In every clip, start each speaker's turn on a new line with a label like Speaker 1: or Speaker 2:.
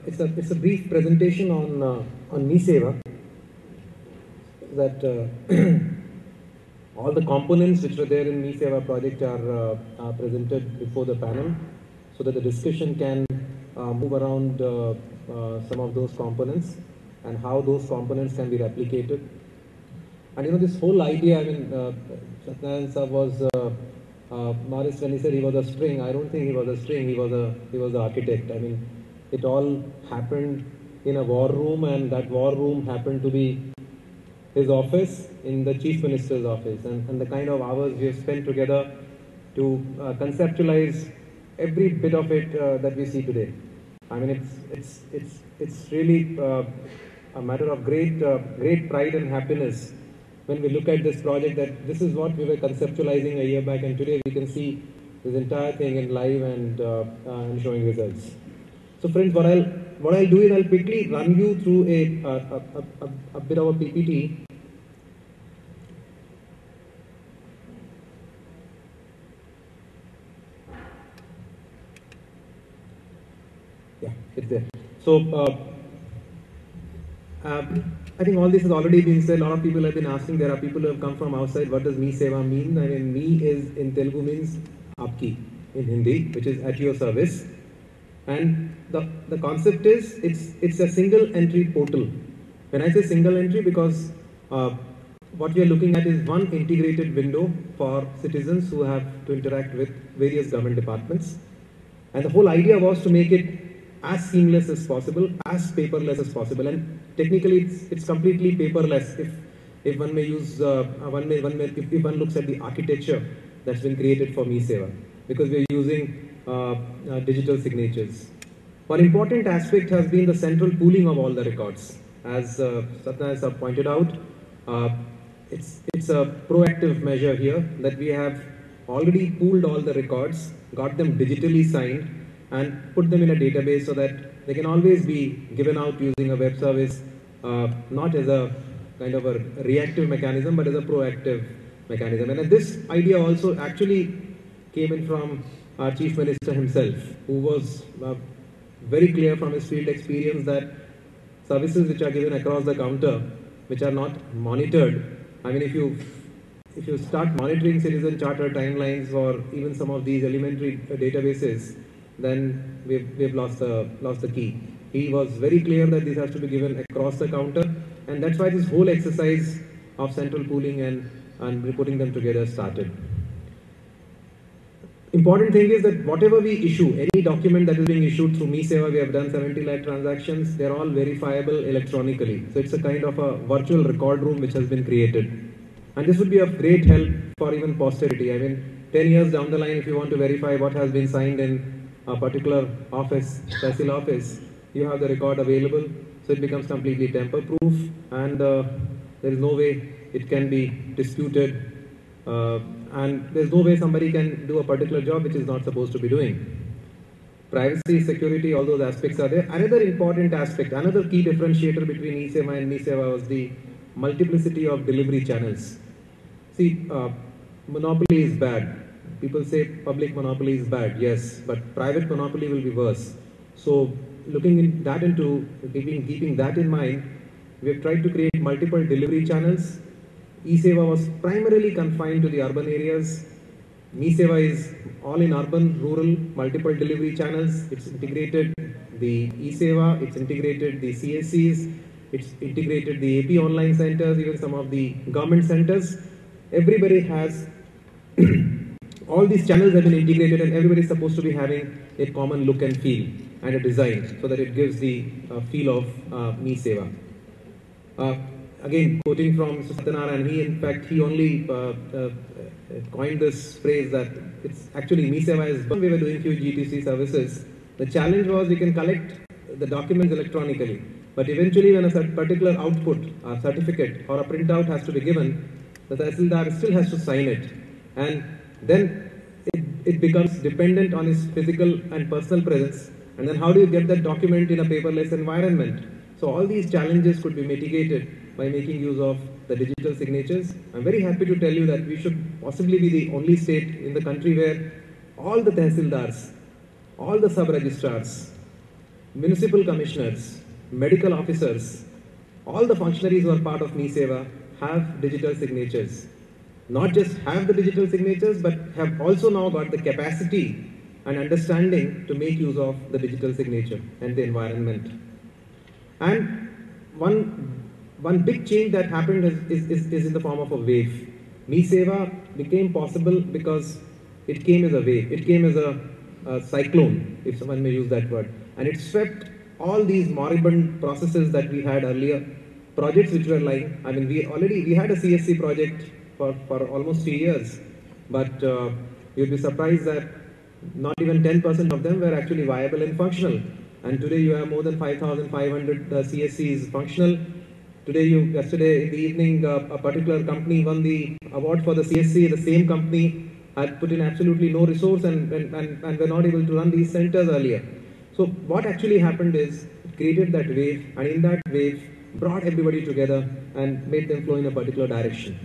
Speaker 1: it's a brief presentation on MeSeva, that all the components which were there in MeSeva project are presented before the panel, so that the discussion can move around some of those components and how those components can be replicated. And you know, this whole idea, I mean, Satyanarayana sir was Morris, when he said he was a string, I don't think he was a string, he was the architect. I mean, it all happened in a war room, and that war room happened to be his office in the Chief Minister's office, and the kind of hours we have spent together to conceptualize every bit of it that we see today. I mean, it's really a matter of great pride and happiness when we look at this project, that this is what we were conceptualizing a year back, and today we can see this entire thing in live and showing results. So friends, what I'll do is I'll quickly run you through a bit of a PPT. Yeah, it's there. So I think all this has already been said. A lot of people have been asking. There are people who have come from outside. What does MeSeva mean? I mean, me is in Telugu means aapki in Hindi, which is at your service. And the concept is it's a single entry portal. When I say single entry, because what we are looking at is one integrated window for citizens who have to interact with various government departments. And the whole idea was to make it as seamless as possible, as paperless as possible. And technically, it's completely paperless if one may use if one looks at the architecture that's been created for MeSeva, because we're using digital signatures. One important aspect has been the central pooling of all the records. As Satyanarayana sir pointed out, it's a proactive measure here that we have already pooled all the records, got them digitally signed, and put them in a database so that they can always be given out using a web service, not as a kind of a reactive mechanism, but as a proactive mechanism. And this idea also actually came in from our Chief Minister himself, who was very clear from his field experience that services which are given across the counter, which are not monitored, I mean, if you start monitoring citizen charter timelines or even some of these elementary databases, then we've lost the key. He was very clear that this has to be given across the counter, and that's why this whole exercise of central pooling and putting them together started. Important thing is that whatever we issue, any document that is being issued through MeSeva, we have done 70 lakh transactions, they're all verifiable electronically. So it's a kind of a virtual record room which has been created. And this would be of great help for even posterity. I mean, 10 years down the line, if you want to verify what has been signed in a particular office, Tehsil office, you have the record available, so it becomes completely tamper-proof, and there is no way it can be disputed, and there's no way somebody can do a particular job which is not supposed to be doing. Privacy, security, all those aspects are there. Another important aspect, another key differentiator between eSeva and MeSeva was the multiplicity of delivery channels. See, monopoly is bad. People say public monopoly is bad, yes, but private monopoly will be worse. So keeping that in mind, we have tried to create multiple delivery channels. eSeva was primarily confined to the urban areas. MeSeva is all in urban, rural, multiple delivery channels. It's integrated the eSeva, it's integrated the CSCs, it's integrated the AP online centers, even some of the government centers. Everybody has all these channels have been integrated, and everybody is supposed to be having a common look and feel and a design so that it gives the feel of MeSeva. Again, quoting from Satyanarayana, he only coined this phrase that it's actually MeSeva is. We were doing few GTC services. The challenge was we can collect the documents electronically, but eventually when a particular output, a certificate or a printout has to be given, the Tehsildar still has to sign it, and then it becomes dependent on his physical and personal presence. And then how do you get that document in a paperless environment? So all these challenges could be mitigated by making use of the digital signatures. I'm very happy to tell you that we should possibly be the only state in the country where all the Tehsildars, all the sub-registrars, municipal commissioners, medical officers, all the functionaries who are part of MeSeva have digital signatures. Not just have the digital signatures, but have also now got the capacity and understanding to make use of the digital signature and the environment. And one big change that happened is in the form of a wave. MeSeva became possible because it came as a wave. It came as a cyclone, if someone may use that word. And it swept all these moribund processes that we had earlier, projects which were lying. I mean, we had a CSC project for almost 3 years, but you'd be surprised that not even 10% of them were actually viable and functional. And today you have more than 5,500 CSCs functional. Yesterday in the evening, a particular company won the award for the CSC. The same company had put in absolutely no resource and were not able to run these centers earlier. So what actually happened is it created that wave, and in that wave brought everybody together and made them flow in a particular direction.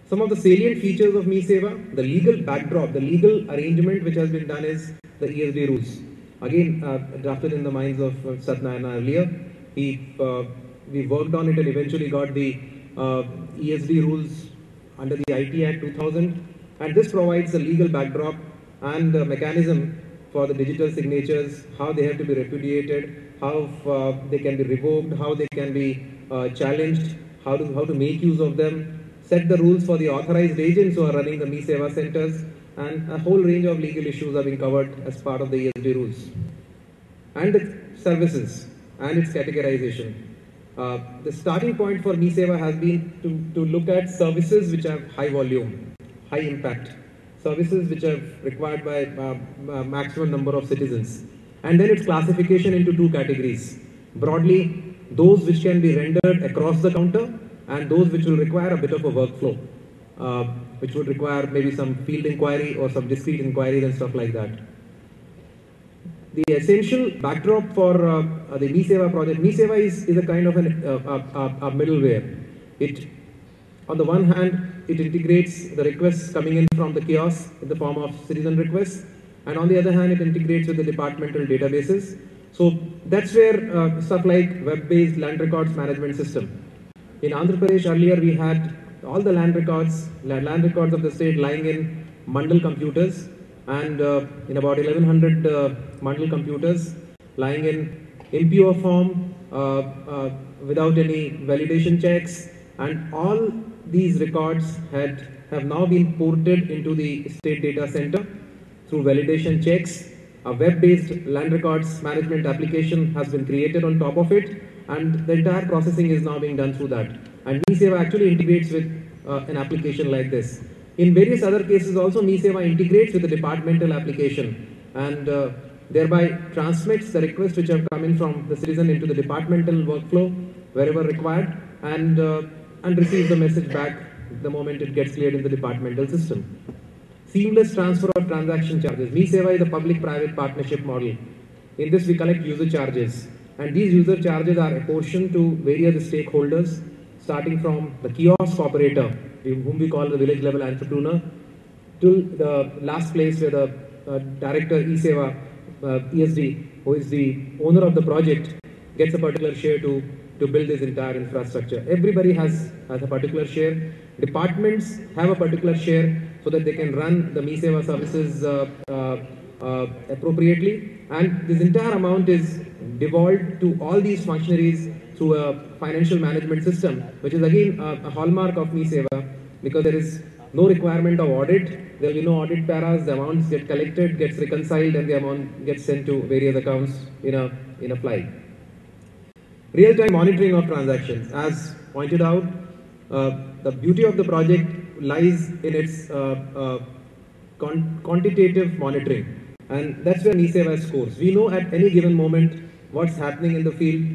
Speaker 1: Some of the salient features of MeSeva, the legal backdrop, the legal arrangement which has been done is the ESD rules. Again, drafted in the minds of Satnayana earlier. We worked on it and eventually got the ESD rules under the IT Act 2000. And this provides a legal backdrop and a mechanism for the digital signatures, how they have to be repudiated, how they can be revoked, how they can be challenged, how to make use of them, set the rules for the authorized agents who are running the MeSeva centers, and a whole range of legal issues are being covered as part of the ESD rules. And the services and its categorization. The starting point for MeSeva has been to look at services which have high volume, high impact, services which are required by maximum number of citizens. And then its classification into two categories. Broadly, those which can be rendered across the counter and those which will require a bit of a workflow, which would require maybe some field inquiry or some discrete inquiries and stuff like that. The essential backdrop for the MeSeva project, MeSeva is a kind of a middleware. On the one hand, it integrates the requests coming in from the kiosk in the form of citizen requests, and on the other hand, it integrates with the departmental databases. So that's where stuff like web-based land records management system. In Andhra Pradesh earlier, we had all the land records of the state lying in Mandal computers, and in about 1100 Mandal computers lying in impure form without any validation checks, and all these records have now been ported into the state data center through validation checks. A web-based land records management application has been created on top of it, and the entire processing is now being done through that. And MeSeva actually integrates with an application like this. In various other cases also, MeSeva integrates with the departmental application and thereby transmits the requests which have come in from the citizen into the departmental workflow wherever required, and receives the message back the moment it gets cleared in the departmental system. Seamless transfer of transaction charges. MeSeva is a public-private partnership model. In this, we collect user charges, and these user charges are apportioned to various stakeholders, starting from the kiosk operator, whom we call the village level entrepreneur, till the last place where the director ESEVA, ESD, who is the owner of the project, gets a particular share to build this entire infrastructure. Everybody has a particular share. Departments have a particular share so that they can run the MeSeva services appropriately. And this entire amount is devolved to all these functionaries through a financial management system, which is again a hallmark of MeSeva, because there is no requirement of audit. There will be no audit paras. The amounts get collected, gets reconciled, and the amount gets sent to various accounts in a fly. Real-time monitoring of transactions. As pointed out, the beauty of the project lies in its quantitative monitoring, and that's where MeSeva scores. We know at any given moment what's happening in the field,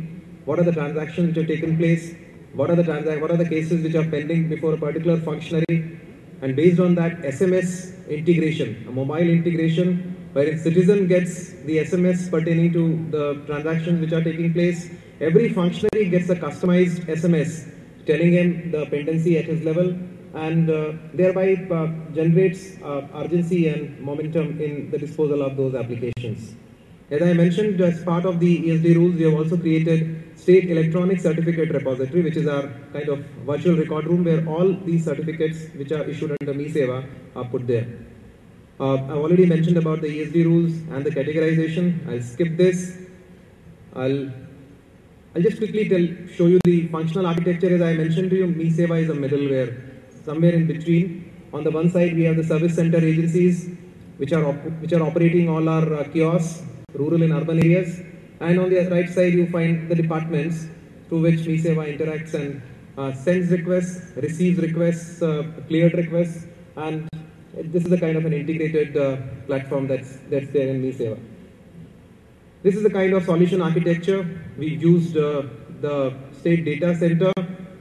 Speaker 1: what are the transactions which have taken place, what are the cases which are pending before a particular functionary, and based on that, SMS integration, a mobile integration, where a citizen gets the SMS pertaining to the transactions which are taking place. Every functionary gets a customized SMS telling him the pendency at his level, and thereby generates urgency and momentum in the disposal of those applications. As I mentioned, as part of the ESD rules, we have also created State Electronic Certificate Repository, which is our kind of virtual record room where all these certificates which are issued under MeSeva are put there. I've already mentioned about the ESD rules and the categorization. I'll skip this. I'll just quickly show you the functional architecture. As I mentioned to you, MeSeva is a middleware, somewhere in between. On the one side, we have the service center agencies, which are operating all our kiosks, rural and urban areas. And on the right side, you find the departments through which MeSeva interacts and sends requests, receives requests, cleared requests, and this is the kind of an integrated platform that's there in MeSeva. This is the kind of solution architecture. We've used the state data center,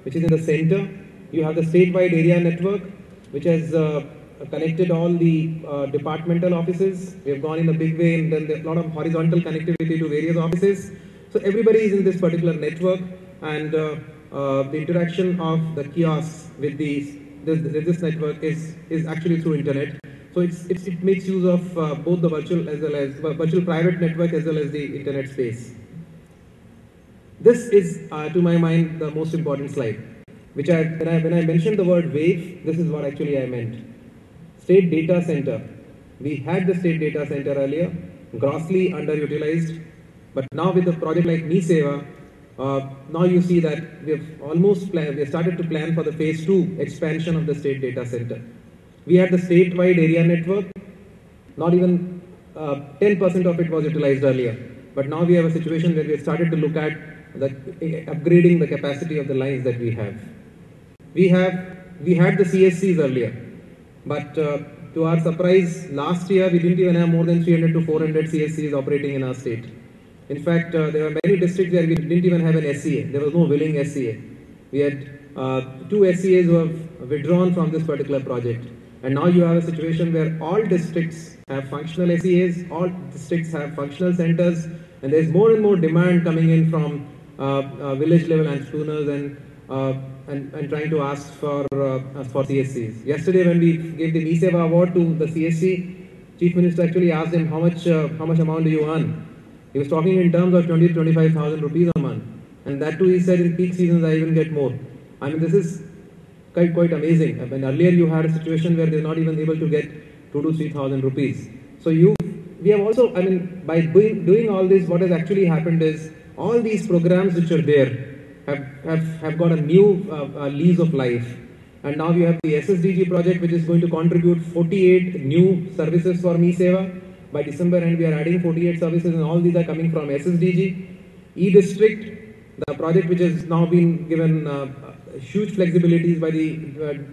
Speaker 1: which is in the center. You have the statewide area network, which has connected all the departmental offices. We have gone in a big way and then there's a lot of horizontal connectivity to various offices. So everybody is in this particular network, and the interaction of the kiosks with this network is actually through internet. So it makes use of both the virtual as well as virtual private network as well as the internet space. This is, to my mind, the most important slide. When I mentioned the word wave, this is what actually I meant. State data center. We had the state data center earlier, grossly underutilized, but now with a project like MeSeva, now you see that we have started to plan for the phase 2 expansion of the state data center. We had the statewide area network, not even 10% of it was utilized earlier, but now we have a situation where we have started to look at upgrading the capacity of the lines that we have. We had the CSCs earlier, but to our surprise, last year we didn't even have more than 300 to 400 CSCs operating in our state. In fact, there were many districts where we didn't even have an SCA. There was no willing SCA. We had 2 SCAs who have withdrawn from this particular project. And now you have a situation where all districts have functional SCAs, all districts have functional centers, and there's more and more demand coming in from village level entrepreneurs and trying to ask for CSCs. Yesterday, when we gave the MeSeva award to the CSC, Chief Minister actually asked him how much amount do you earn. He was talking in terms of 20 to 25,000 rupees a month, and that too he said in peak seasons I even get more. I mean, this is quite amazing. I mean, earlier you had a situation where they're not even able to get 2 to 3,000 rupees. So we have also, I mean, by doing all this, what has actually happened is all these programs which are there have got a new lease of life. And now we have the SSDG project, which is going to contribute 48 new services for MeSeva. By December end, we are adding 48 services, and all these are coming from SSDG. E-District, the project which has now been given huge flexibilities by the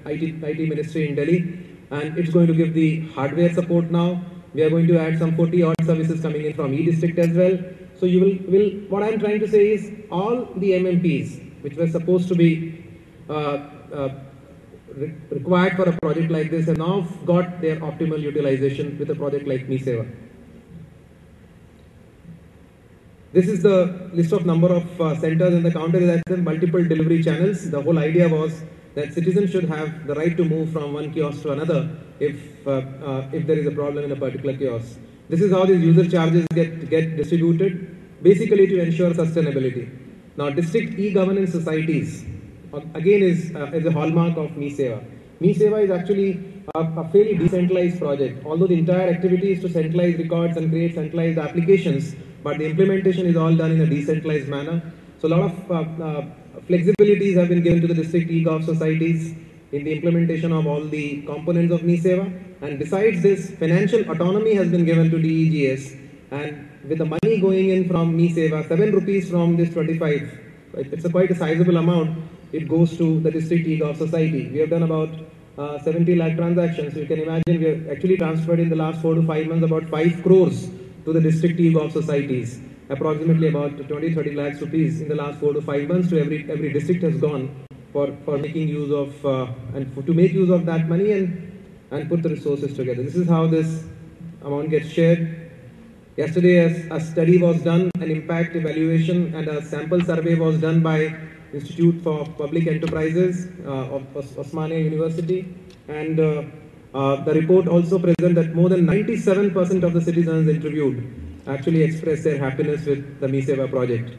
Speaker 1: IT Ministry in Delhi, and it's going to give the hardware support now. We are going to add some 40 odd services coming in from E-District as well. So you will what I'm trying to say is all the MMPs which were supposed to be required for a project like this have now got their optimal utilization with a project like MeSeva. This is the list of number of centers in the counter. That's multiple delivery channels. The whole idea was that citizens should have the right to move from one kiosk to another if there is a problem in a particular kiosk. This is how these user charges get distributed, basically to ensure sustainability. Now, district e-governance societies, again, is a hallmark of MeSeva. MeSeva is actually a fairly decentralized project. Although the entire activity is to centralize records and create centralized applications, but the implementation is all done in a decentralized manner. So a lot of flexibilities have been given to the district e-gov societies in the implementation of all the components of MeSeva. And besides this, financial autonomy has been given to DEGS. And with the money going in from MeSeva, 7 rupees from this 25, it's quite a sizable amount, it goes to the district e-gov society. We have done about 70 lakh transactions. So you can imagine we have actually transferred in the last 4 to 5 months about 5 crores to the district e-gov societies. Approximately about 20-30 lakhs rupees in the last 4 to 5 months to every district has gone for making use of to make use of that money and put the resources together. This is how this amount gets shared. Yesterday, a study was done, an impact evaluation and a sample survey was done by Institute for Public Enterprises of Osmania University, and the report also presents that more than 97% of the citizens interviewed actually express their happiness with the MeSeva project.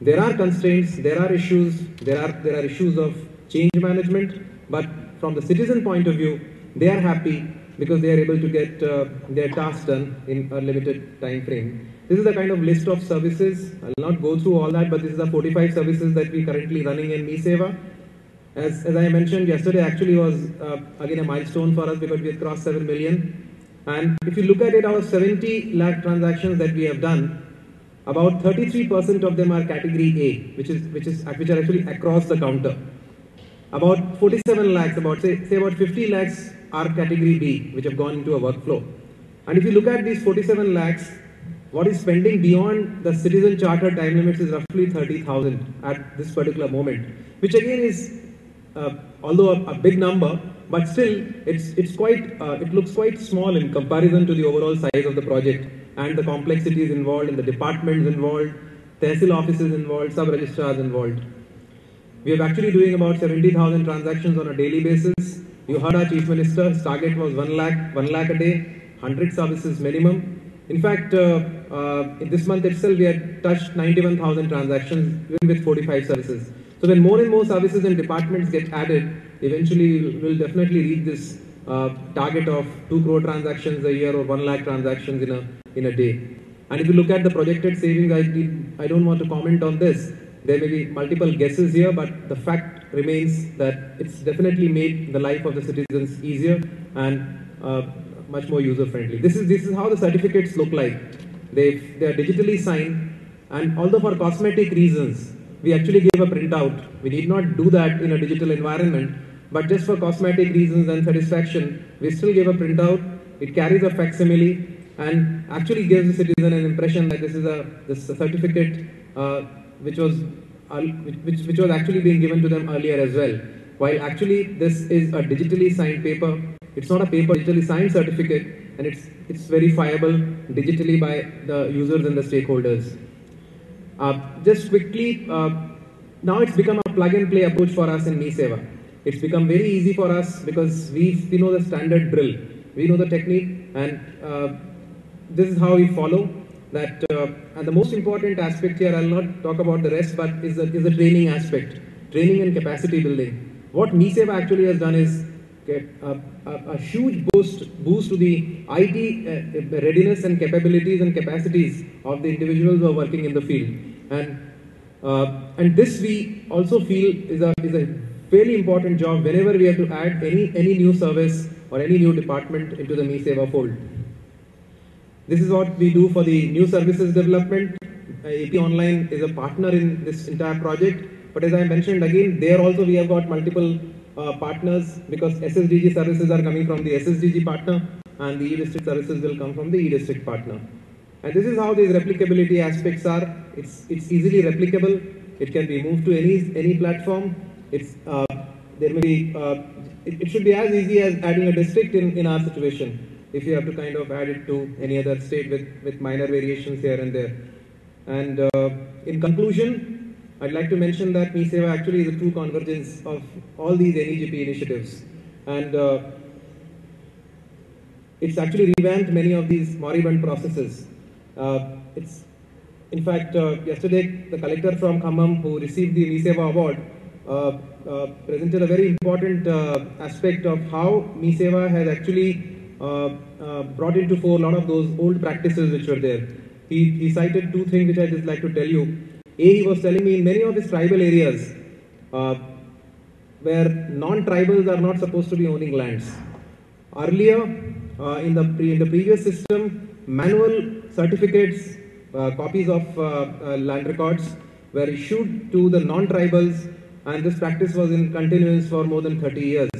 Speaker 1: There are constraints, there are issues, there are issues of change management, but from the citizen point of view, they are happy because they are able to get their tasks done in a limited time frame. This is the kind of list of services. I'll not go through all that, but this is the 45 services that we currently running in MeSeva. As I mentioned yesterday, actually was again a milestone for us because we have crossed 7 million. And if you look at it, our 70 lakh transactions that we have done, about 33% of them are category A, which are actually across the counter. About 47 lakhs, say about 50 lakhs are category B, which have gone into a workflow. And if you look at these 47 lakhs, what is spending beyond the citizen charter time limits is roughly 30,000 at this particular moment, which again is, although a big number, but still it looks quite small in comparison to the overall size of the project and the complexities involved, and the departments involved, tehsil offices involved, sub-registrars involved. We are actually doing about 70,000 transactions on a daily basis. You heard our Chief Minister, his target was 1 lakh a day, 100 services minimum. In fact, in this month itself, we had touched 91,000 transactions, even with 45 services. So when more and more services and departments get added, eventually we'll definitely reach this target of 2 crore transactions a year or 1 lakh transactions in a day. And if you look at the projected savings, I don't want to comment on this. There may be multiple guesses here, but the fact remains that it's definitely made the life of the citizens easier and much more user-friendly. This is how the certificates look like. They are digitally signed, and although for cosmetic reasons, we actually gave a printout. We need not do that in a digital environment, but just for cosmetic reasons and satisfaction, we still gave a printout. It carries a facsimile and actually gives the citizen an impression that this is a certificate which was actually being given to them earlier as well. While actually this is a digitally signed paper, it's not a paper, digitally signed certificate, and it's verifiable digitally by the users and the stakeholders. Just quickly, now it's become a plug and play approach for us in MeSeva. It's become very easy for us because we know the standard drill, we know the technique, and this is how we follow that. And the most important aspect here, I'll not talk about the rest, but is the training aspect, training and capacity building. What MeSeva actually has done is a huge boost to the IT readiness and capabilities and capacities of the individuals who are working in the field. And this we also feel is a fairly important job whenever we have to add any new service or any new department into the MeSeva fold. This is what we do for the new services development. AP Online is a partner in this entire project. But as I mentioned again, there also we have got multiple partners, because SSDG services are coming from the SSDG partner and the e-district services will come from the e-district partner. And this is how these replicability aspects are. It's easily replicable. It can be moved to any platform. There may be it should be as easy as adding a district in our situation, if you have to kind of add it to any other state with minor variations here and there. And in conclusion, I'd like to mention that MeSeva actually is a true convergence of all these NEGP initiatives. And it's actually revamped many of these moribund processes. In fact, yesterday, the collector from Khammam, who received the MeSeva award, presented a very important aspect of how MeSeva has actually brought into fore a lot of those old practices which were there. He cited 2 things which I just like to tell you. He was telling me in many of his tribal areas where non-tribals are not supposed to be owning lands. Earlier, in the previous system, manual certificates, copies of land records were issued to the non-tribals, and this practice was in continuance for more than 30 years.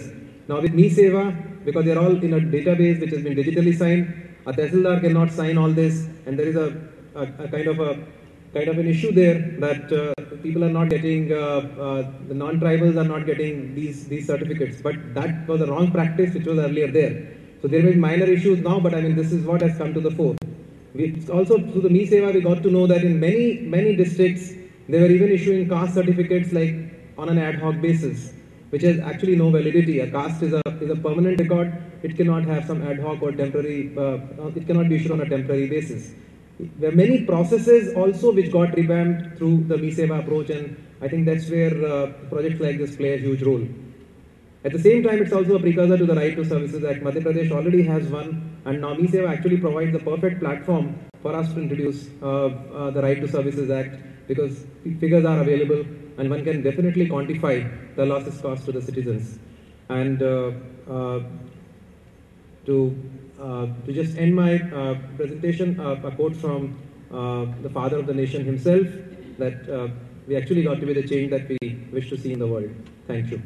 Speaker 1: Now with MeSeva, because they're all in a database which has been digitally signed, a tehsildar cannot sign all this, and there is a kind of an issue there that people are not getting, the non-tribals are not getting these certificates. But that was a wrong practice which was earlier there. So there may be minor issues now, but I mean this is what has come to the fore. Also through the MeSeva, we got to know that in many districts they were even issuing caste certificates like on an ad hoc basis, which has actually no validity. A caste is a permanent record. It cannot have some ad hoc or temporary. It cannot be issued on a temporary basis. There are many processes also which got revamped through the MiSeva approach, and I think that's where projects like this play a huge role. At the same time, it's also a precursor to the Right to Services Act. Madhya Pradesh already has one, and now MiSeva actually provides the perfect platform for us to introduce the Right to Services Act, because figures are available and one can definitely quantify the losses caused to the citizens. And to just end my presentation, a quote from the father of the nation himself, that we actually got to be the change that we wish to see in the world. Thank you.